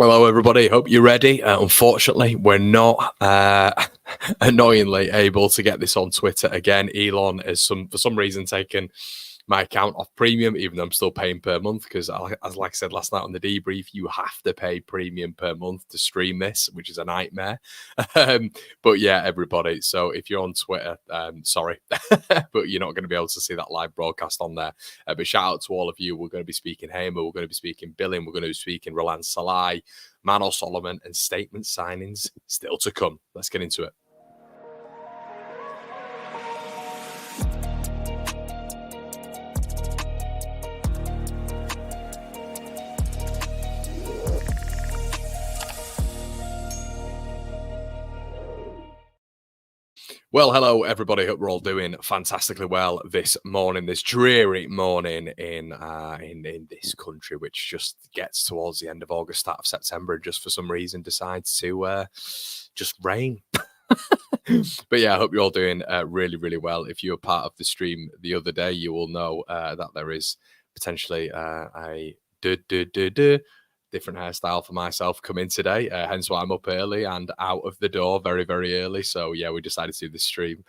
Hello, everybody. Hope you're ready. Unfortunately, we're not annoyingly able to get this on Twitter again. Elon has for some reason taken my account off premium, even though I'm still paying per month, because as like I said last night on the debrief, you have to pay premium per month to stream this, which is a nightmare. But yeah, everybody. So if you're on Twitter, sorry, but you're not going to be able to see that live broadcast on there. But shout out to all of you. We're going to be speaking Hamer. We're going to be speaking Billing. We're going to be speaking Roland Salai, Manor Solomon, and statement signings still to come. Let's get into it. Well, hello, everybody. Hope we're all doing fantastically well this morning, this dreary morning in this country, which just gets towards the end of August, start of September, and just for some reason decides to just rain. But yeah, I hope you're all doing really, really well. If you were part of the stream the other day, you will know that there is potentially a different hairstyle for myself coming today, hence why I'm up early and out of the door very, very early. So yeah, we decided to do this stream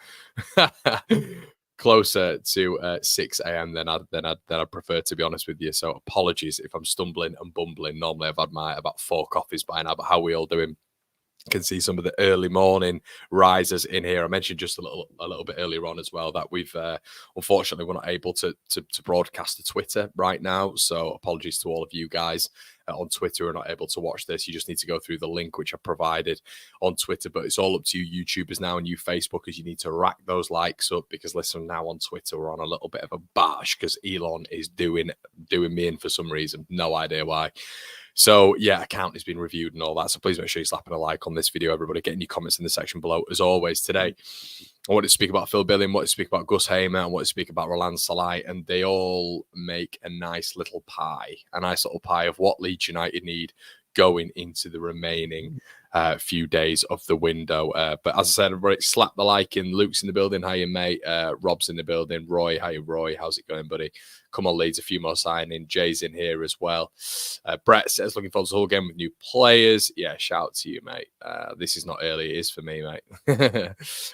closer to 6 a.m. than I prefer, to be honest with you. So apologies if I'm stumbling and bumbling. Normally I've had my about 4 coffees by now, but how are we all doing? Can see some of the early morning risers in here. I mentioned just a little bit earlier on as well that we've unfortunately we're not able to broadcast to Twitter right now. So apologies to all of you guys on Twitter who are not able to watch this. You just need to go through the link which I provided on Twitter. But it's all up to you YouTubers now and you Facebookers. You need to rack those likes up because listen, now on Twitter we're on a little bit of a bash because Elon is doing me in for some reason. No idea why. So yeah, account has been reviewed and all that. So please make sure you're slapping a like on this video, everybody. Getting your comments in the section below. As always, today, I want to speak about Phil Billing, I want to speak about Gus Hamer, I want to speak about Roland Salai, and they all make a nice little pie of what Leeds United need going into the remaining few days of the window. But as I said, everybody, slap the like in. Luke's in the building. How you, mate? Rob's in the building. Roy, how you, Roy? How's it going, buddy? Come on, Leeds, a few more signing. Jay's in here as well. Brett says, looking forward to the whole game with new players. Yeah, shout out to you, mate. This is not early. It is for me, mate.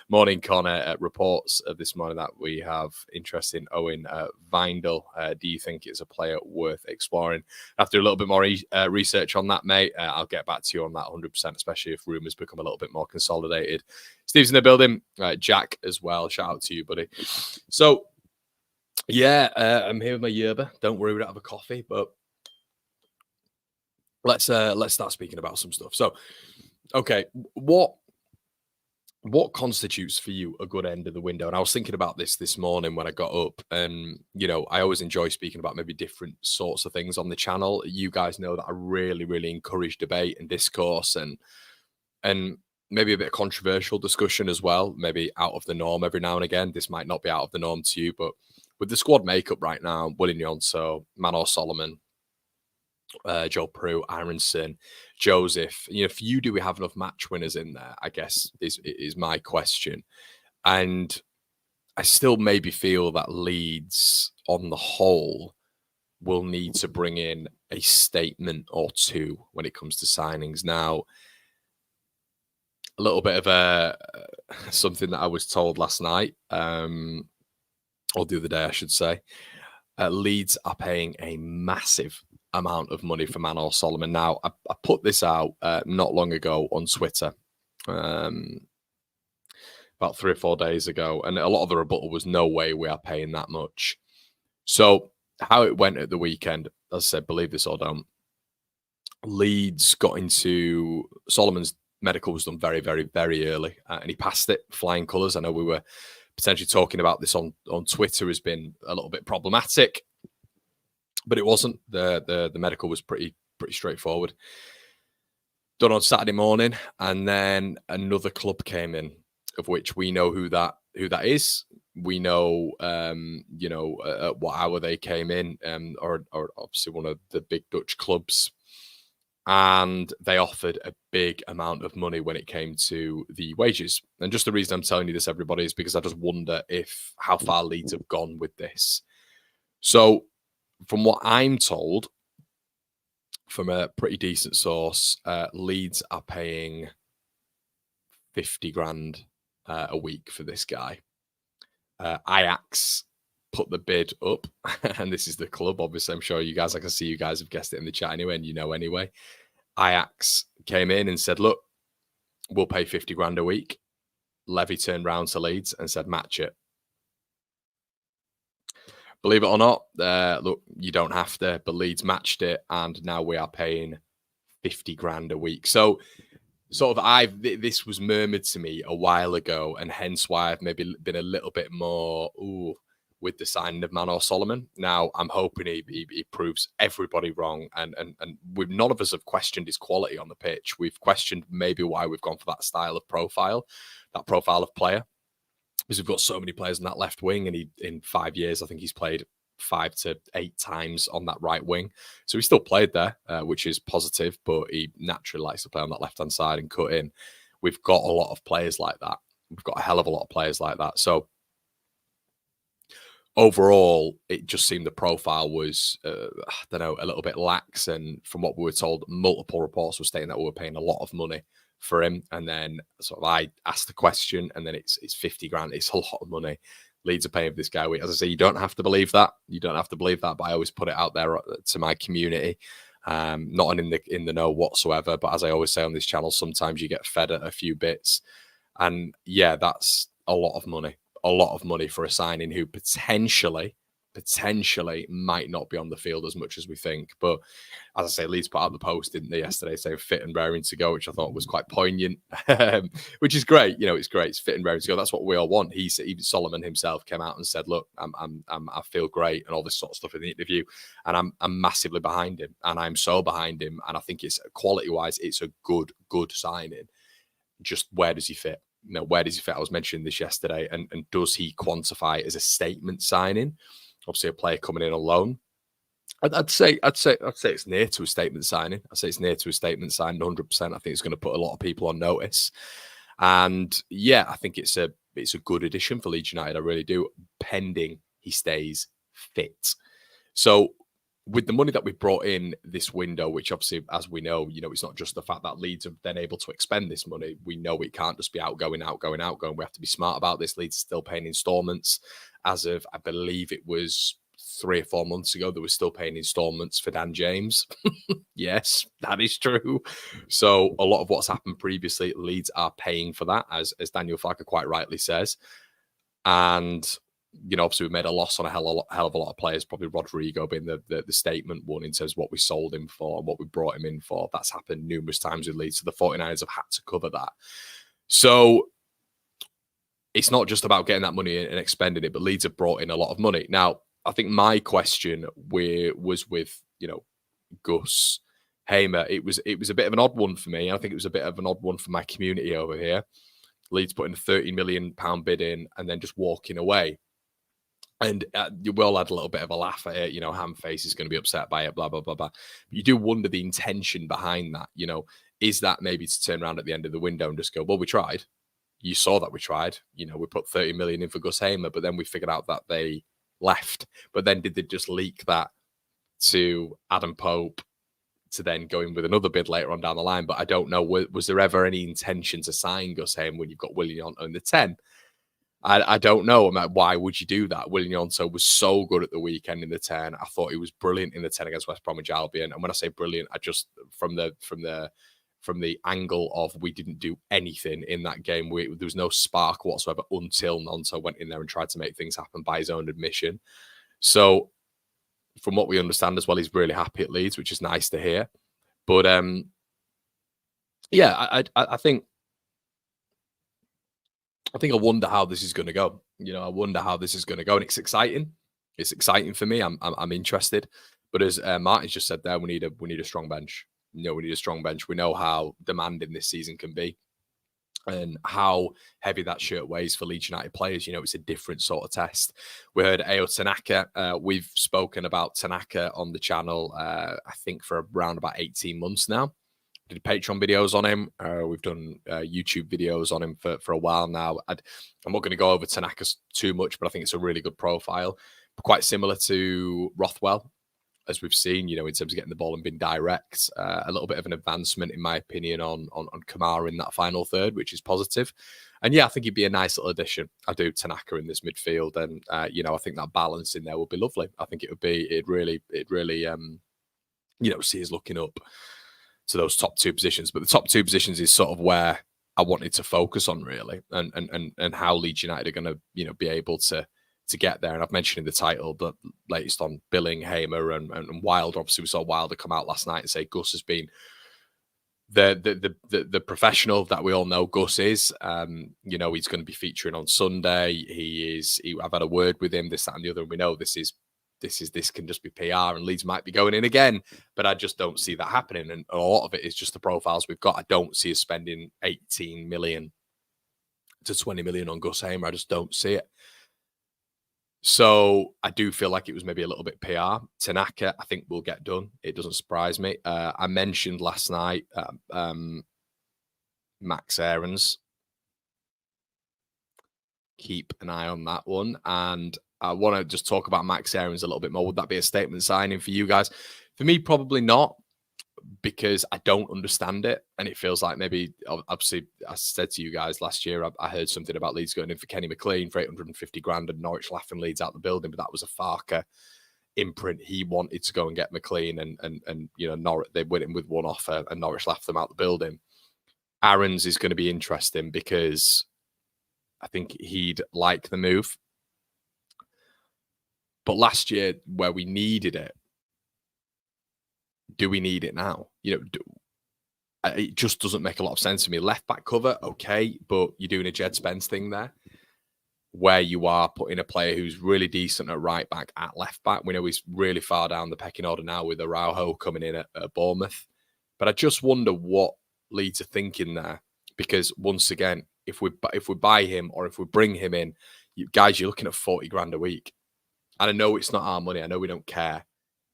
Morning, Connor. Reports this morning that we have interest in Owen Vindel. Do you think it's a player worth exploring? After a little bit more research on that, mate, I'll get back to you on that 100%, especially if rumours become a little bit more consolidated. Steve's in the building. Jack as well. Shout out to you, buddy. So, yeah, I'm here with my yerba. Don't worry, we don't have a coffee, but let's start speaking about some stuff. So, okay, what constitutes for you a good end of the window? And I was thinking about this morning when I got up, and you know, I always enjoy speaking about maybe different sorts of things on the channel. You guys know that I really, really encourage debate and discourse, and maybe a bit of controversial discussion as well. Maybe out of the norm every now and again. This might not be out of the norm to you, but with the squad makeup right now, William Yonso, Manor Solomon, Joe Prue, Aronson, Joseph. You know, for you, do we have enough match winners in there? I guess is my question. And I still maybe feel that Leeds, on the whole, will need to bring in a statement or two when it comes to signings. Now, a little bit of something that I was told last night, or the other day, I should say. Leeds are paying a massive amount of money for Manor Solomon. Now, I put this out not long ago on Twitter, about 3 or 4 days ago, and a lot of the rebuttal was no way we are paying that much. So how it went at the weekend, as I said, believe this or don't, Leeds got into Solomon's medical was done very, very, very early, and he passed it, flying colours. I know we were potentially talking about this on Twitter has been a little bit problematic, but it wasn't. The medical was pretty straightforward. Done on Saturday morning, and then another club came in, of which we know who that is. We know, you know, at what hour they came in, or obviously one of the big Dutch clubs. And they offered a big amount of money when it came to the wages. And just the reason I'm telling you this, everybody, is because I just wonder how far Leeds have gone with this. So from what I'm told, from a pretty decent source, Leeds are paying 50 grand a week for this guy. Ajax put the bid up, and this is the club. Obviously, I'm sure you guys, I can see you guys have guessed it in the chat anyway, and you know anyway. Ajax came in and said, look, we'll pay 50 grand a week. Levy turned round to Leeds and said, match it. Believe it or not, look, you don't have to, but Leeds matched it, and now we are paying 50 grand a week. So sort of this was murmured to me a while ago, and hence why I've maybe been a little bit more with the signing of Manor Solomon. Now I'm hoping he proves everybody wrong, and none of us have questioned his quality on the pitch. We've questioned maybe why we've gone for that style of profile, that profile of player, because we've got so many players on that left wing, and in 5 years I think he's played 5 to 8 times on that right wing. So he still played there, which is positive, but he naturally likes to play on that left-hand side and cut in. We've got a lot of players like that. We've got a hell of a lot of players like that. So overall, it just seemed the profile was, I don't know, a little bit lax. And from what we were told, multiple reports were stating that we were paying a lot of money for him. And then sort of I asked the question, and then it's 50 grand. It's a lot of money. Leeds are paying for this guy. As I say, you don't have to believe that. You don't have to believe that, but I always put it out there to my community. Not in the know whatsoever, but as I always say on this channel, sometimes you get fed a few bits. And yeah, that's a lot of money for a signing who potentially might not be on the field as much as we think. But as I say, Leeds put out the post, didn't they, yesterday, saying fit and raring to go, which I thought was quite poignant, which is great. You know, it's great. It's fit and raring to go. That's what we all want. Even Solomon himself came out and said, look, I feel great, and all this sort of stuff in the interview. And I'm massively behind him, and I'm so behind him. And I think it's quality wise, it's a good signing. Just where does he fit? You know, where does he fit? I was mentioning this yesterday, and does he quantify as a statement signing? Obviously, a player coming in on loan. I'd say it's near to a statement signing. I'd say it's near to a statement signing, 100%. I think it's going to put a lot of people on notice. And yeah, I think it's a good addition for Leeds United. I really do, pending he stays fit. So with the money that we've brought in this window, which obviously, as we know, you know, it's not just the fact that Leeds are then able to expend this money. We know it can't just be outgoing. We have to be smart about this. Leeds are still paying installments. As of, I believe it was 3 or 4 months ago, they were still paying installments for Dan James. Yes, that is true. So a lot of what's happened previously, Leeds are paying for that, as Daniel Farker quite rightly says. And you know, obviously we made a loss on a hell of a lot of players, probably Rodrigo being the statement one in terms of what we sold him for and what we brought him in for. That's happened numerous times with Leeds, so the 49ers have had to cover that. So it's not just about getting that money in and expending it, but Leeds have brought in a lot of money. Now, I think my question was with, you know, Gus Hamer. It was a bit of an odd one for me. I think it was a bit of an odd one for my community over here. Leeds putting a £30 million bid in and then just walking away. And we all had a little bit of a laugh at it. You know, Hamface is going to be upset by it, blah, blah, blah, blah. But you do wonder the intention behind that. You know, is that maybe to turn around at the end of the window and just go, well, we tried. You saw that we tried. You know, we put 30 million in for Gus Hamer, but then we figured out that they left. But then did they just leak that to Adam Pope to then go in with another bid later on down the line? But I don't know. Was there ever any intention to sign Gus Hamer when you've got Willian on the 10? I don't know. Why would you do that? Willian was so good at the weekend in the 10. I thought he was brilliant in the 10 against West Bromwich Albion. And when I say brilliant, I just from the angle of we didn't do anything in that game. There was no spark whatsoever until Nonto went in there and tried to make things happen by his own admission. So from what we understand as well, he's really happy at Leeds, which is nice to hear. But yeah, I think I wonder how this is going to go. You know, I wonder how this is going to go. And it's exciting. It's exciting for me. I'm interested. But as Martin's just said there, we need a strong bench. You know, we need a strong bench. We know how demanding this season can be and how heavy that shirt weighs for Leeds United players. You know, it's a different sort of test. We heard Ayo Tanaka. We've spoken about Tanaka on the channel, I think, for around about 18 months now. We did Patreon videos on him. We've done YouTube videos on him for a while now. I'm not going to go over Tanaka too much, but I think it's a really good profile. Quite similar to Rothwell. as we've seen, in terms of getting the ball and being direct. A little bit of an advancement, in my opinion, on Kamara in that final third, which is positive. And yeah, I think he'd be a nice little addition. I do, Tanaka in this midfield, and I think that balance in there would be lovely. I think it'd really see us looking up to those top two positions. But the top two positions is sort of where I wanted to focus on, really, and how Leeds United are going to be able to get there. And I've mentioned in the title the latest on Billing, Hamer, and Wilder. Obviously, we saw Wilder come out last night and say Gus has been the professional that we all know Gus is. He's going to be featuring on Sunday. I've had a word with him, this, that, and the other, and we know this can just be PR, and Leeds might be going in again, but I just don't see that happening. And a lot of it is just the profiles we've got. I don't see us spending 18 million to 20 million on Gus Hamer. I just don't see it. So I do feel like it was maybe a little bit PR. Tanaka, I think, will get done. It doesn't surprise me. I mentioned last night Max Aarons. Keep an eye on that one. And I want to just talk about Max Aarons a little bit more. Would that be a statement signing for you guys? For me, probably not, because I don't understand it. And it feels like maybe, obviously, I said to you guys last year, I heard something about Leeds going in for Kenny McLean for 850 grand and Norwich laughing Leeds out the building, but that was a Farker imprint. He wanted to go and get McLean, and Norwich, they went in with one offer and Norwich laughed them out the building. Aarons is going to be interesting because I think he'd like the move. But last year, where we needed it, do we need it now? It just doesn't make a lot of sense to me. Left back cover, okay, but you're doing a Jed Spence thing there, where you are putting a player who's really decent at right back at left back. We know he's really far down the pecking order now with Araujo coming in at Bournemouth. But I just wonder what Leeds are thinking there, because once again, if we buy him or if we bring him in, you're looking at 40 grand a week. And I know it's not our money. I know we don't care.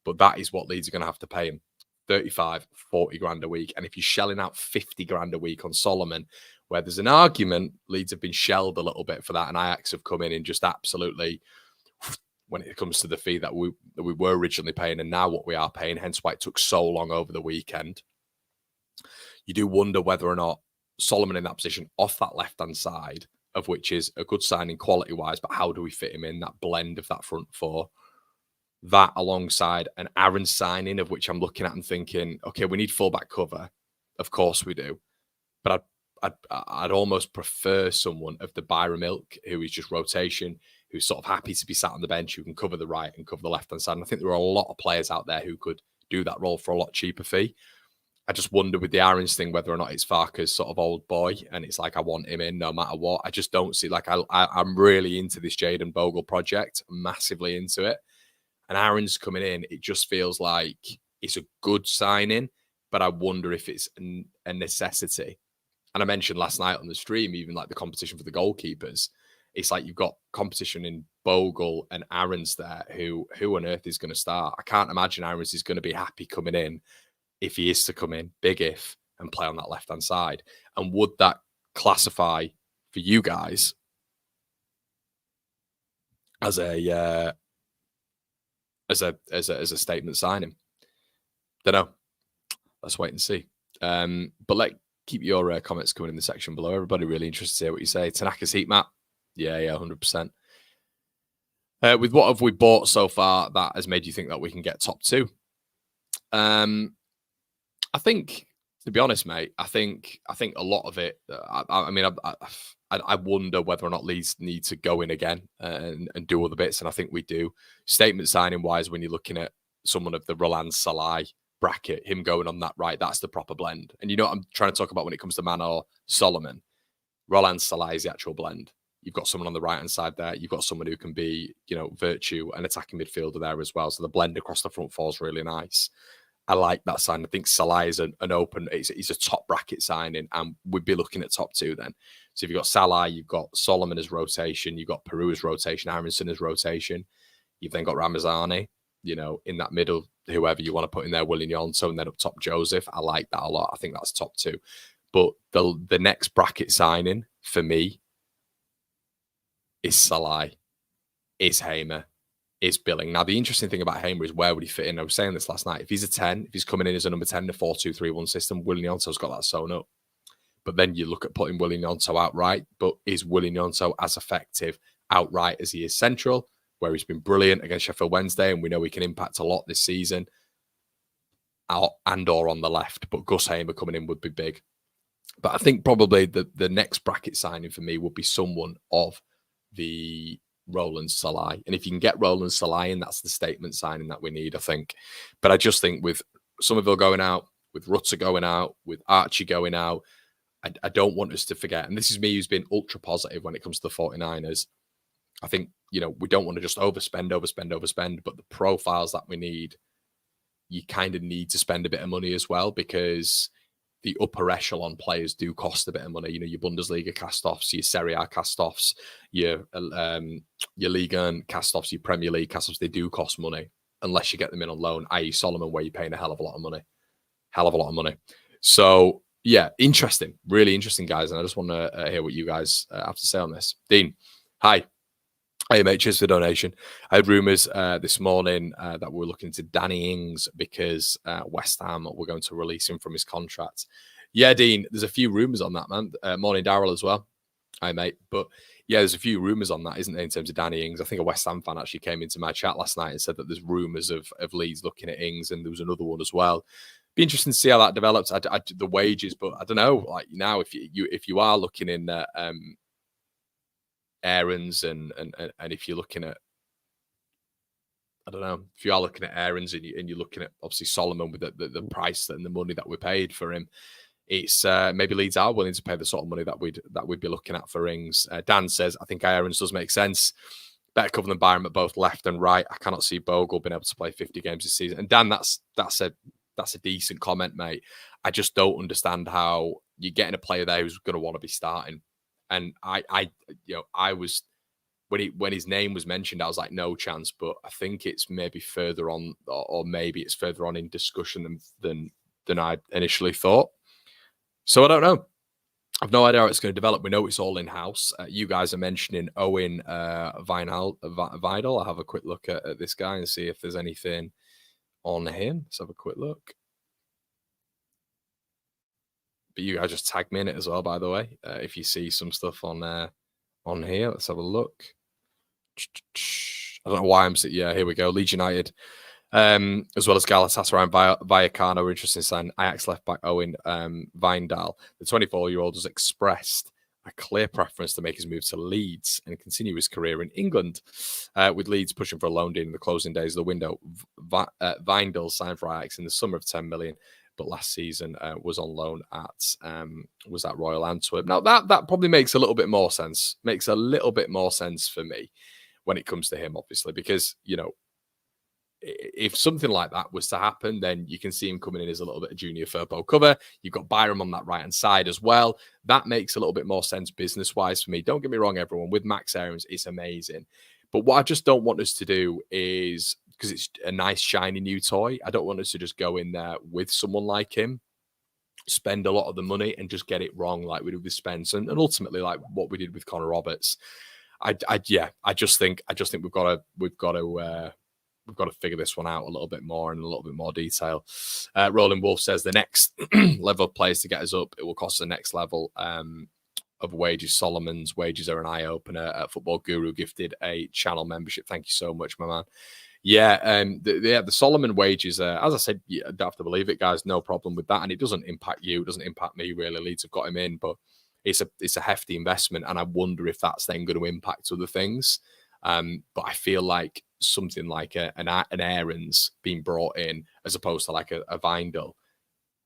But that is what Leeds are going to have to pay him. 35, 40 grand a week. And if you're shelling out 50 grand a week on Solomon, where there's an argument, Leeds have been shelled a little bit for that. And Ajax have come in and just absolutely, when it comes to the fee that we were originally paying and now what we are paying, hence why it took so long over the weekend. You do wonder whether or not Solomon in that position off that left-hand side, of which is a good signing quality-wise, but how do we fit him in, that blend of that front four? That alongside an Aaron signing, of which I'm looking at and thinking, okay, we need fullback cover. Of course we do. But I'd almost prefer someone of the Byram ilk who is just rotation, who's sort of happy to be sat on the bench, who can cover the right and cover the left-hand side. And I think there are a lot of players out there who could do that role for a lot cheaper fee. I just wonder with the Aarons thing whether or not it's Farker's sort of old boy and it's like I want him in no matter what. I just don't see, like, I'm really into this Jayden Bogle project, massively into it. And Aaron's coming in, it just feels like it's a good signing, but I wonder if it's a necessity. And I mentioned last night on the stream, even like the competition for the goalkeepers, it's like you've got competition in Bogle and Aaron's there. Who on earth is going to start? I can't imagine Aaron's is going to be happy coming in, if he is to come in, big if, and play on that left-hand side. And would that classify for you guys as a statement signing? Don't know. Let's wait and see. But keep your comments coming in the section below. Everybody really interested to hear what you say. Tanaka's heat map. Yeah, 100%. With what have we bought so far that has made you think that we can get top two? I think, to be honest, mate, I think a lot of it. I wonder whether or not Leeds need to go in again and do other bits, and I think we do. Statement signing wise, when you're looking at someone of the Roland Salai bracket, him going on that right, that's the proper blend. And you know what I'm trying to talk about when it comes to Manor Solomon. Roland Salai is the actual blend. You've got someone on the right-hand side there. You've got someone who can be, virtue and attacking midfielder there as well. So the blend across the front four is really nice. I like that sign. I think Salah is an open, he's a top bracket signing, and we'd be looking at top two then. So if you've got Salah, you've got Solomon as rotation, you've got Peru as rotation, Aronson as rotation. You've then got Ramazani, in that middle, whoever you want to put in there, William Yonto, and then up top Joseph. I like that a lot. I think that's top two. But the next bracket signing for me is Salah, is Hamer, is billing. Now, the interesting thing about Hamer is where would he fit in? I was saying this last night. If he's a 10, if he's coming in as a number 10 in a 4-2-3-1 system, Willie Gnonto's got that sewn up. But then you look at putting Willie Gnonto outright, but is Willie Gnonto as effective outright as he is central, where he's been brilliant against Sheffield Wednesday, and we know he can impact a lot this season, and or on the left, but Gus Hamer coming in would be big. But I think probably the next bracket signing for me would be someone of the Roland Salai. And if you can get Roland Salai in, that's the statement signing that we need, I think. But I just think with Somerville going out, with Rutter going out, with Archie going out, I don't want us to forget, and this is me who's been ultra positive when it comes to the 49ers. I think, we don't want to just overspend, but the profiles that we need, you kind of need to spend a bit of money as well, because the upper echelon players do cost a bit of money. Your Bundesliga cast-offs, your Serie A cast-offs, your Liga 1 cast-offs, your Premier League cast-offs, they do cost money unless you get them in on loan, i.e. Solomon, where you're paying a hell of a lot of money. So, yeah, interesting. Really interesting, guys. And I just want to hear what you guys have to say on this. Dean, hi. Hey, mate, cheers for the donation. I had rumours this morning that we're looking to Danny Ings because West Ham were going to release him from his contract. Yeah, Dean, there's a few rumours on that, man. Morning, Darryl, as well. Hi, mate. But, yeah, there's a few rumours on that, isn't there, in terms of Danny Ings? I think a West Ham fan actually came into my chat last night and said that there's rumours of Leeds looking at Ings, and there was another one as well. Be interesting to see how that develops. The wages, but I don't know. Like now, if you are looking in Aarons and if you're looking at, I don't know, if you are looking at Aarons and you're looking at obviously Solomon with the price and the money that we paid for him, it's maybe Leeds are willing to pay the sort of money that we'd be looking at for Ings. Dan says, I think Aarons does make sense. Better cover than Byram at both left and right. I cannot see Bogle being able to play 50 games this season. And Dan, that's a decent comment, mate. I just don't understand how you're getting a player there who's going to want to be starting. And I was, when his name was mentioned, I was like, no chance. But I think it's maybe further on, or maybe it's further on in discussion than I initially thought. So I don't know. I've no idea how it's going to develop. We know it's all in-house. You guys are mentioning Owen Vidal. I'll have a quick look at this guy and see if there's anything on him. Let's have a quick look. But you guys just tag me in it as well, by the way. If you see some stuff on here, let's have a look. I don't know why I'm sitting. Yeah, here we go. Leeds United, as well as Galatasaray and Vallecano were interested in signing Ajax left back Owen Wijndal. The 24-year-old has expressed a clear preference to make his move to Leeds and continue his career in England, with Leeds pushing for a loan deal in the closing days of the window. Wijndal signed for Ajax in the summer of 10 million. But last season was on loan at Royal Antwerp. Now that probably makes a little bit more sense. Makes a little bit more sense for me when it comes to him, obviously, because if something like that was to happen, then you can see him coming in as a little bit of junior Firpo cover. You've got Byram on that right hand side as well. That makes a little bit more sense business wise for me. Don't get me wrong, everyone. With Max Aarons, it's amazing. But what I just don't want us to do is, because it's a nice, shiny new toy, I don't want us to just go in there with someone like him, spend a lot of the money and just get it wrong like we did with Spence and ultimately like what we did with Connor Roberts. I just think we've got to figure this one out a little bit more in a little bit more detail. Roland Wolf says the next level of players to get us up, it will cost the next level of wages. Solomon's wages are an eye-opener. Football Guru gifted a channel membership. Thank you so much, my man. Yeah, the Solomon wages, as I said, you don't have to believe it, guys, no problem with that. And it doesn't impact you, it doesn't impact me, really. Leeds have got him in, but it's a hefty investment, and I wonder if that's then going to impact other things. But I feel like something like an Aarons being brought in as opposed to like a Wijndal,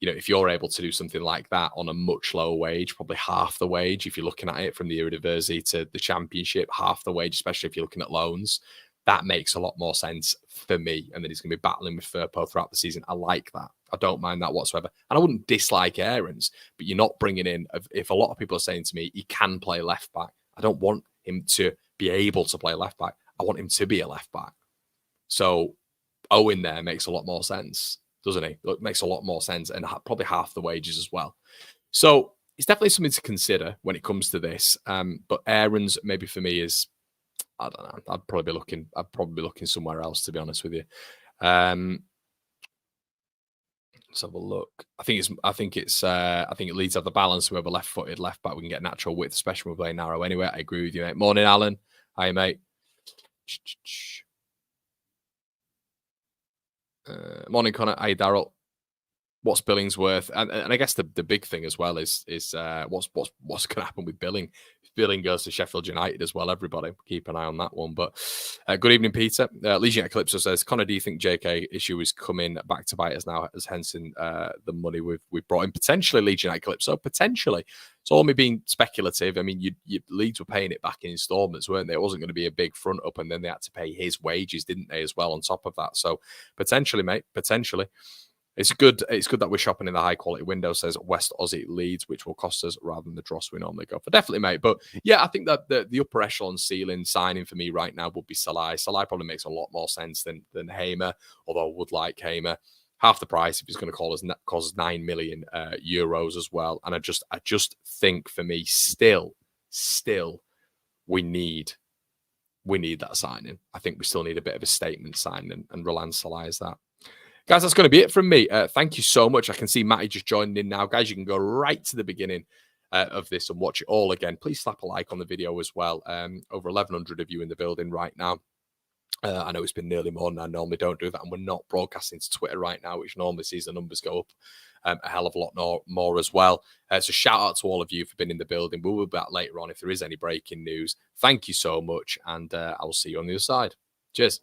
if you're able to do something like that on a much lower wage, probably half the wage, if you're looking at it from the Eredivisie to the Championship, half the wage, especially if you're looking at loans, that makes a lot more sense for me. And then he's going to be battling with Firpo throughout the season. I like that. I don't mind that whatsoever. And I wouldn't dislike Aarons, but you're not bringing in, if a lot of people are saying to me, he can play left back, I don't want him to be able to play left back. I want him to be a left back. So Owen there makes a lot more sense, doesn't he? It makes a lot more sense, and probably half the wages as well. So it's definitely something to consider when it comes to this. But Aarons, maybe for me, is I don't know. I'd probably be looking somewhere else, to be honest with you. Let's have a look. I think it Leeds have the balance. We have a left-footed left back. We can get natural width, especially when we're playing narrow anyway. I agree with you, mate. Morning, Alan. Hi, mate. Morning, Connor. Hi, Daryl. What's Billing's worth? And I guess the big thing as well is what's going to happen with Billing. If Billing goes to Sheffield United as well, everybody keep an eye on that one. But good evening, Peter. Leeds United Calypso says, Connor, do you think JK issue is coming back to bite us now as Henson the money we've brought in? Potentially, Leeds United Calypso, potentially. It's all me being speculative. I mean, Leeds were paying it back in installments, weren't they? It wasn't going to be a big front up, and then they had to pay his wages, didn't they, as well, on top of that? So potentially, mate, potentially. It's good that we're shopping in the high quality window, says West Aussie Leeds, which will cost us rather than the dross we normally go for. Definitely, mate. But yeah, I think that the upper echelon ceiling signing for me right now would be Salai. Salai probably makes a lot more sense than Hamer, although I would like Hamer. Half the price if he's going to cost 9 million euros as well. And I just think for me, still we need that signing. I think we still need a bit of a statement signing, and Roland Salai is that. Guys, that's going to be it from me. Thank you so much. I can see Matty just joined in now. Guys, you can go right to the beginning of this and watch it all again. Please slap a like on the video as well. Over 1,100 of you in the building right now. I know it's been nearly more than I normally don't do that, and we're not broadcasting to Twitter right now, which normally sees the numbers go up a hell of a lot more as well. So shout out to all of you for being in the building. We'll be back later on if there is any breaking news. Thank you so much, and I will see you on the other side. Cheers.